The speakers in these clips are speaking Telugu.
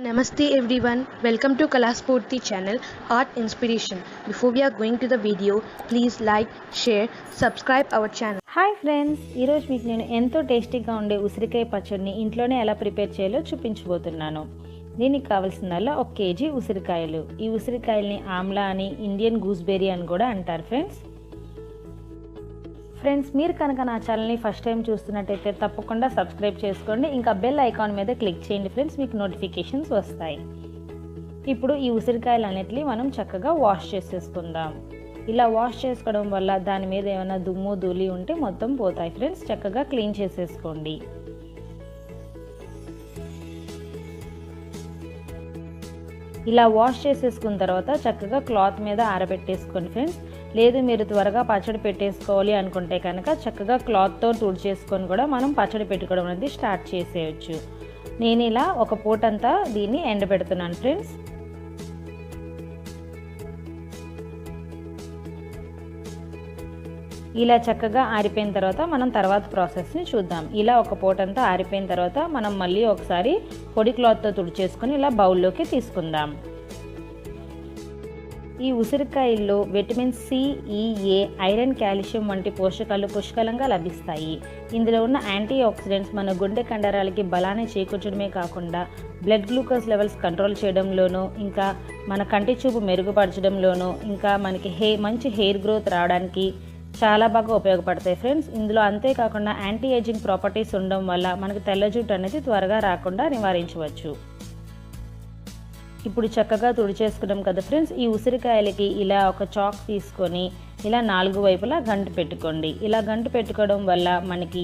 Namaste everyone, welcome to Kalaspurti channel Art Inspiration. Before we are going to the video, please like, share, subscribe our channel. Hi friends, ఈరోజు మీకు నేను ఎంతో టేస్టీగా ఉండే ఉసిరికాయ పచ్చడిని ఇంట్లోనే ఎలా ప్రిపేర్ చేయాలో చూపించబోతున్నాను. దీనికి కావాల్సిందల్లా 1 కేజీ ఉసిరికాయలు. ఈ ఉసిరికాయల్ని ఆమ్లా అని, ఇండియన్ గూస్బెర్రీ అని కూడా అంటారు ఫ్రెండ్స్ మీరు కనుక నా ఛానల్ని ఫస్ట్ టైం చూస్తున్నట్టయితే తప్పకుండా సబ్స్క్రైబ్ చేసుకోండి. ఇంకా బెల్ ఐకాన్ మీద క్లిక్ చేయండి ఫ్రెండ్స్, మీకు నోటిఫికేషన్స్ వస్తాయి. ఇప్పుడు ఈ ఉసిరికాయలు అన్నిటిని మనం చక్కగా వాష్ చేసేసుకుందాం. ఇలా వాష్ చేసుకోవడం వల్ల దాని మీద ఏమైనా దుమ్ము ధూళి ఉంటే మొత్తం పోతాయి ఫ్రెండ్స్. చక్కగా క్లీన్ చేసేసుకోండి. ఇలా వాష్ చేసేసుకున్న తర్వాత చక్కగా క్లాత్ మీద ఆరబెట్టేసుకోండి ఫ్రెండ్స్. లేదు మీరు త్వరగా పచ్చడి పెట్టేసుకోవాలి అనుకుంటే కనుక చక్కగా క్లాత్తో తుడిచేసుకొని కూడా మనం పచ్చడి పెట్టుకోవడం అనేది స్టార్ట్ చేసేయచ్చు. నేను ఇలా ఒక పూటంతా దీన్ని ఎండబెడుతున్నాను ఫ్రెండ్స్. ఇలా చక్కగా ఆరిపోయిన తర్వాత మనం తర్వాత ప్రాసెస్ని చూద్దాం. ఇలా ఒక పూటంతా ఆరిపోయిన తర్వాత మనం మళ్ళీ ఒకసారి పొడి క్లాత్తో తుడిచేసుకొని ఇలా బౌల్లోకి తీసుకుందాం. ఈ ఉసిరికాయల్లో విటమిన్ సి, ఈ, ఏ, ఐరన్, కాల్షియం వంటి పోషకాలు పుష్కలంగా లభిస్తాయి. ఇందులో ఉన్న యాంటీ ఆక్సిడెంట్స్ మన గుండె కండరాలకి బలాన్ని చేకూర్చడమే కాకుండా బ్లడ్ గ్లూకోజ్ లెవెల్స్ కంట్రోల్ చేయడంలోనూ, ఇంకా మన కంటి చూపు మెరుగుపరచడంలోనూ, ఇంకా మనకి మంచి హెయిర్ గ్రోత్ రావడానికి చాలా బాగా ఉపయోగపడతాయి ఫ్రెండ్స్. ఇందులో అంతేకాకుండా యాంటీ ఏజింగ్ ప్రాపర్టీస్ ఉండడం వల్ల మనకు తెల్ల జుట్టు అనేది త్వరగా రాకుండా నివారించవచ్చు. ఇప్పుడు చక్కగా తుడిచేసుకున్నాం కదా ఫ్రెండ్స్. ఈ ఉసిరికాయలకి ఇలా ఒక చాక్ తీసుకొని ఇలా 4 వైపులా గంటు పెట్టుకోండి. ఇలా గంటు పెట్టుకోవడం వల్ల మనకి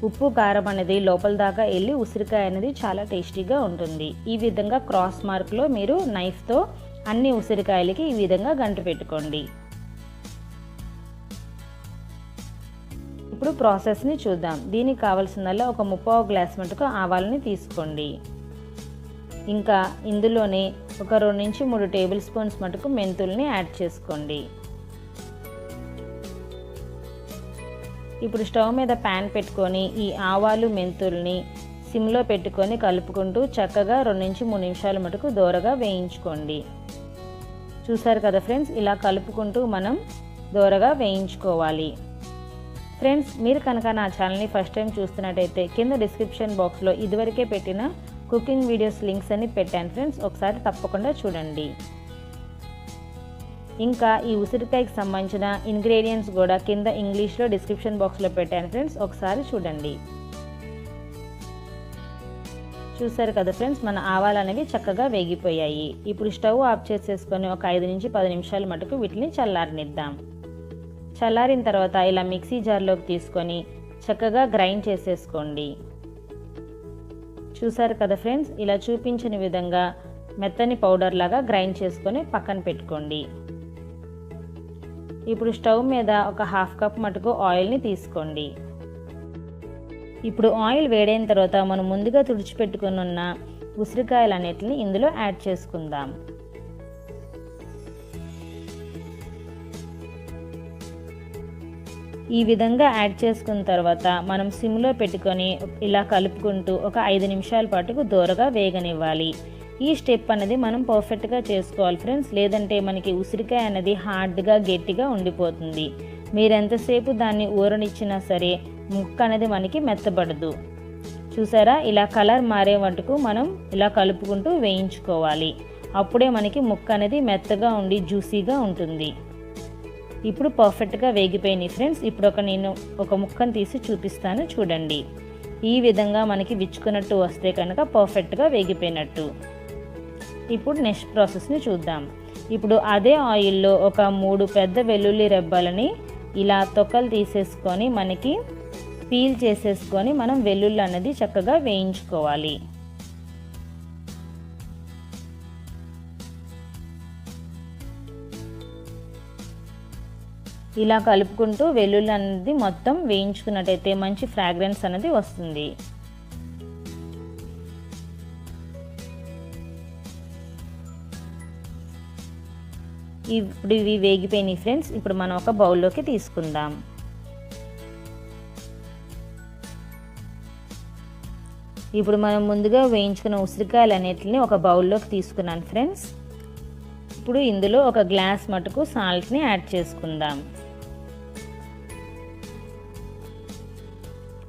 ఉప్పు కారం అనేది లోపల దాకా వెళ్ళి ఉసిరికాయ అనేది చాలా టేస్టీగా ఉంటుంది. ఈ విధంగా క్రాస్ మార్క్లో మీరు నైఫ్తో అన్ని ఉసిరికాయలకి ఈ విధంగా గంటు పెట్టుకోండి. ఇప్పుడు ప్రాసెస్ని చూద్దాం. దీనికి కావాల్సిందల్లా ఒక 3/4 గ్లాస్ మటుకు ఆవాలని తీసుకోండి. ఇంకా ఇందులోనే ఒక 2 నుంచి 3 టేబుల్ స్పూన్స్ మటుకు మెంతుల్ని యాడ్ చేసుకోండి. ఇప్పుడు స్టవ్ మీద ప్యాన్ పెట్టుకొని ఈ ఆవాలు మెంతుల్ని సిమ్లో పెట్టుకొని కలుపుకుంటూ చక్కగా 2 నుంచి 3 నిమిషాల మటుకు దోరగా వేయించుకోండి. చూసారు కదా ఫ్రెండ్స్, ఇలా కలుపుకుంటూ మనం దోరగా వేయించుకోవాలి. ఫ్రెండ్స్ మీరు కనుక నా ఛానల్ని ఫస్ట్ టైం చూస్తున్నట్టయితే కింద డిస్క్రిప్షన్ బాక్స్లో ఇదివరకే పెట్టిన కుకింగ్ వీడియోస్ లింక్స్ అని పెట్టాను ఫ్రెండ్స్, ఒకసారి తప్పకుండా చూడండి. ఇంకా ఈ ఉసిరికాయకి సంబంధించిన ఇంగ్రీడియంట్స్ కూడా కింద ఇంగ్లీష్లో డిస్క్రిప్షన్ బాక్స్లో పెట్టాను ఫ్రెండ్స్, ఒకసారి చూడండి. చూసారు కదా ఫ్రెండ్స్, మన ఆవాలు అనేవి చక్కగా వేగిపోయాయి. ఇప్పుడు స్టవ్ ఆఫ్ చేసేసుకొని ఒక 5 నుంచి 10 నిమిషాల మటుకు వీటిని చల్లారనిద్దాం. చల్లారిన తర్వాత ఇలా మిక్సీ జార్లోకి తీసుకొని చక్కగా గ్రైండ్ చేసేసుకోండి. చూసారు కదా ఫ్రెండ్స్, ఇలా చూపించిన విధంగా మెత్తని పౌడర్ లాగా గ్రైండ్ చేసుకొని పక్కన పెట్టుకోండి. ఇప్పుడు స్టవ్ మీద ఒక 1/2 కప్ మటుకు ఆయిల్ని తీసుకోండి. ఇప్పుడు ఆయిల్ వేడైన తర్వాత మనం ముందుగా తుడిచిపెట్టుకుని ఉన్న ఉసిరికాయలన్నిటిని ఇందులో యాడ్ చేసుకుందాం. ఈ విధంగా యాడ్ చేసుకున్న తర్వాత మనం సిమ్లో పెట్టుకొని ఇలా కలుపుకుంటూ ఒక 5 నిమిషాల పాటుకు దోరగా వేగనివ్వాలి. ఈ స్టెప్ అనేది మనం పర్ఫెక్ట్గా చేసుకోవాలి ఫ్రెండ్స్, లేదంటే మనకి ఉసిరికాయ అనేది హార్డ్గా గట్టిగా ఉండిపోతుంది. మీరు ఎంతసేపు దాన్ని ఊరనిచ్చినా సరే ముక్క అనేది మనకి మెత్తబడదు. చూసారా, ఇలా కలర్ మారే మటుకు మనం ఇలా కలుపుకుంటూ వేయించుకోవాలి. అప్పుడే మనకి ముక్క అనేది మెత్తగా ఉండి జ్యూసీగా ఉంటుంది. ఇప్పుడు పర్ఫెక్ట్గా వేగిపోయినాయి ఫ్రెండ్స్. ఇప్పుడు నేను ఒక ముక్కను తీసి చూపిస్తాను చూడండి. ఈ విధంగా మనకి విచ్చుకున్నట్టు వస్తే కనుక పర్ఫెక్ట్గా వేగిపోయినట్టు. ఇప్పుడు నెక్స్ట్ ప్రాసెస్ని చూద్దాం. ఇప్పుడు అదే ఆయిల్లో ఒక 3 పెద్ద వెల్లుల్లి రెబ్బలని ఇలా తొక్కలు తీసేసుకొని మనకి పీల్ చేసేసుకొని మనం వెల్లుల్లి అనేది చక్కగా వేయించుకోవాలి. ఇలా కలుపుకుంటూ వెల్లుల్లి అనేది మొత్తం వేయించుకున్నట్టయితే మంచి ఫ్రాగ్రెన్స్ అనేది వస్తుంది. ఇప్పుడు ఇవి వేగిపోయినాయి ఫ్రెండ్స్. ఇప్పుడు మనం ఒక బౌల్లోకి తీసుకుందాం. ఇప్పుడు మనం ముందుగా వేయించుకున్న ఉసిరికాయలు అన్నిటిని ఒక బౌల్లోకి తీసుకున్నాను ఫ్రెండ్స్. ఇప్పుడు ఇందులో ఒక గ్లాస్ మటుకు సాల్ట్ని యాడ్ చేసుకుందాం.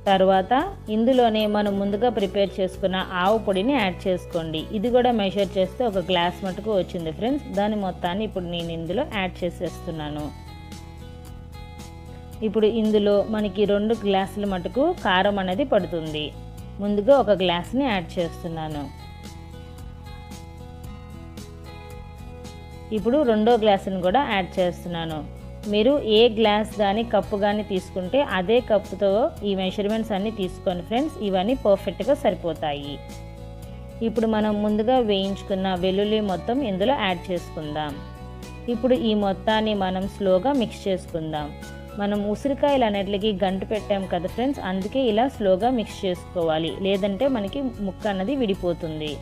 తర్వాత ఇందులోనే మనం ముందుగా ప్రిపేర్ చేసుకున్న ఆవు పొడిని యాడ్ చేసుకోండి. ఇది కూడా మెజర్ చేస్తే ఒక గ్లాస్ మటుకు వచ్చింది ఫ్రెండ్స్. దాని మొత్తాన్ని ఇప్పుడు నేను ఇందులో యాడ్ చేసేస్తున్నాను. ఇప్పుడు ఇందులో మనకి 2 గ్లాసుల మటుకు కారం అనేది పడుతుంది. ముందుగా ఒక గ్లాస్ని యాడ్ చేస్తున్నాను. ఇప్పుడు 2వ గ్లాసుని కూడా యాడ్ చేస్తున్నాను. మీరు ఏ గ్లాస్ కానీ కప్పు కానీ తీసుకుంటే అదే కప్పుతో ఈ మెజర్మెంట్స్ అన్నీ తీసుకోండి ఫ్రెండ్స్. ఇవన్నీ పర్ఫెక్ట్గా సరిపోతాయి. ఇప్పుడు మనం ముందుగా వేయించుకున్న వెల్లుల్లి మొత్తం ఇందులో యాడ్ చేసుకుందాం. ఇప్పుడు ఈ మొత్తాన్ని మనం స్లోగా మిక్స్ చేసుకుందాం. మనం ఉసిరికాయలు అన్నిటికి గంటు పెట్టాం కదా ఫ్రెండ్స్, అందుకే ఇలా స్లోగా మిక్స్ చేసుకోవాలి, లేదంటే మనకి ముక్క అన్నది విడిపోతుంది.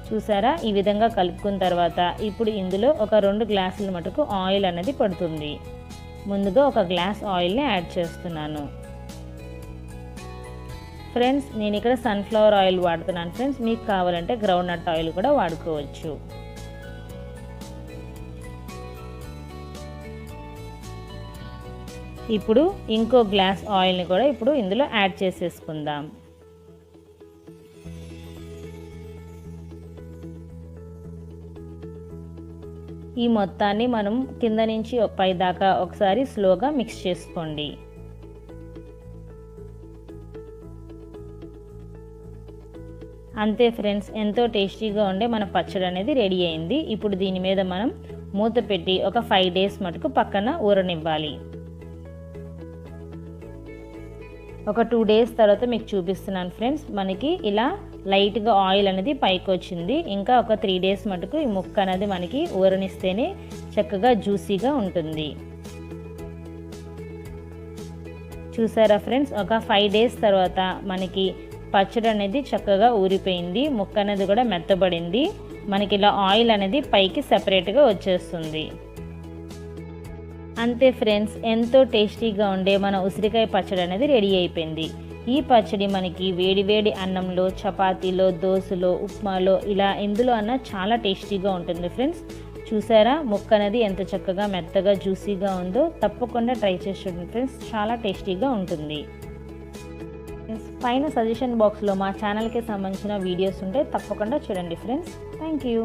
చూసారా, ఈ విధంగా కలుపుకున్న తర్వాత ఇప్పుడు ఇందులో ఒక 2 గ్లాసుల మటుకు ఆయిల్ అనేది పడుతుంది. ముందుగా ఒక గ్లాస్ ఆయిల్ని యాడ్ చేస్తున్నాను ఫ్రెండ్స్. నేను ఇక్కడ సన్ఫ్లవర్ ఆయిల్ వాడుతున్నాను ఫ్రెండ్స్. మీకు కావాలంటే గ్రౌండ్ నట్ ఆయిల్ కూడా వాడుకోవచ్చు. ఇప్పుడు ఇంకో గ్లాస్ ఆయిల్ని కూడా ఇప్పుడు ఇందులో యాడ్ చేసేసుకుందాం. ఈ మొత్తాన్ని మనం కింద నుంచి పై దాకా ఒకసారి స్లోగా మిక్స్ చేసుకోండి. అంతే ఫ్రెండ్స్, ఎంతో టేస్టీగా ఉండే మన పచ్చడి అనేది రెడీ అయింది. ఇప్పుడు దీని మీద మనం మూత పెట్టి ఒక 5 డేస్ మటుకు పక్కన ఊరనివ్వాలి. ఒక 2 డేస్ తర్వాత మీకు చూపిస్తున్నాను ఫ్రెండ్స్. మనకి ఇలా లైట్గా ఆయిల్ అనేది పైకి వచ్చింది. ఇంకా ఒక 3 డేస్ మటుకు ఈ ముక్క అనేది మనకి ఊరనిస్తేనే చక్కగా జ్యూసీగా ఉంటుంది. చూసారా ఫ్రెండ్స్, ఒక 5 డేస్ తర్వాత మనకి పచ్చడి అనేది చక్కగా ఊరిపోయింది. ముక్క అనేది కూడా మెత్తబడింది. మనకి ఇలా ఆయిల్ అనేది పైకి సెపరేట్గా వచ్చేస్తుంది. అంతే ఫ్రెండ్స్, ఎంతో టేస్టీగా ఉండే మన ఉసిరికాయ పచ్చడి అనేది రెడీ అయిపోయింది. ఈ పచ్చడి మనకి వేడివేడి అన్నంలో, చపాతీలో, దోశలో, ఉప్మాలో ఇలా ఎందులో అన్నా చాలా టేస్టీగా ఉంటుంది ఫ్రెండ్స్. చూసారా, ముక్క అనేది ఎంత చక్కగా మెత్తగా జ్యూసీగా ఉందో. తప్పకుండా ట్రై చేసి చూడండి ఫ్రెండ్స్, చాలా టేస్టీగా ఉంటుంది. పైన సజెషన్ బాక్స్లో మా ఛానల్కి సంబంధించిన వీడియోస్ ఉంటే తప్పకుండా చూడండి ఫ్రెండ్స్. Thank you.